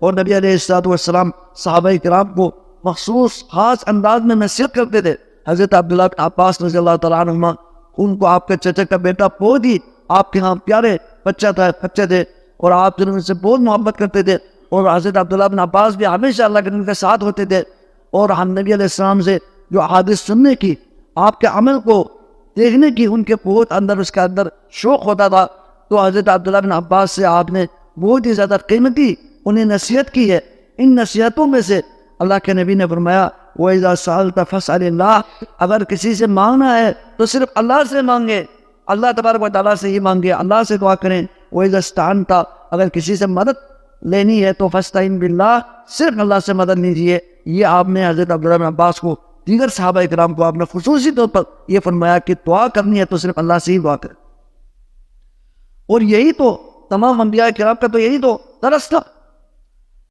اور نبی علیہ الصلوۃ والسلام صحابہ کرام کو مخصوص خاص انداز میں نصیحت کرتے تھے. حضرت عبداللہ بن عباس رضی اللہ تعالیٰ عنہما، ان کو آپ کے چچا کا بیٹا بہت ہی آپ کے ہاں پیارے بچے تھے، اور آپ جو ان سے بہت محبت کرتے تھے. اور حضرت عبداللہ بن عباس بھی ہمیشہ اللہ کے نبی کے ساتھ ہوتے تھے، اور ہم نبی علیہ السلام سے جو احادیث سننے کی، آپ کے عمل کو دیکھنے کی ان کے بہت اس کے اندر شوق ہوتا تھا. تو حضرت عبداللہ بن عباس سے آپ نے بہت ہی زیادہ قیمتی انہیں نصیحت کی ہے. ان نصیحتوں میں سے اللہ کے نبی نے فرمایا وَإِذَا سَأَلْتَ فَاسْأَلِ اللَّهَ، اگر کسی سے مانگنا ہے تو صرف اللہ سے مانگے، اللہ تبارک و تعالیٰ سے ہی مانگے، اللہ سے دعا کریں. وَإِذَا اسْتَعَنْتَ، اگر کسی سے مدد لینی ہے تو فَاسْتَعِنْ بِاللَّهِ، صرف اللہ سے مدد لیجیے. یہ آپ نے حضرت عبداللہ بن عباس کو، دیگر صحابہ کرام کو آپ نے خصوصی طور پر یہ فرمایا کہ دعا کرنی ہے تو صرف اللہ سے ہی دعا کریں. اور یہی تو تمام انبیاء کرام کا تو یہی تو درس تھا.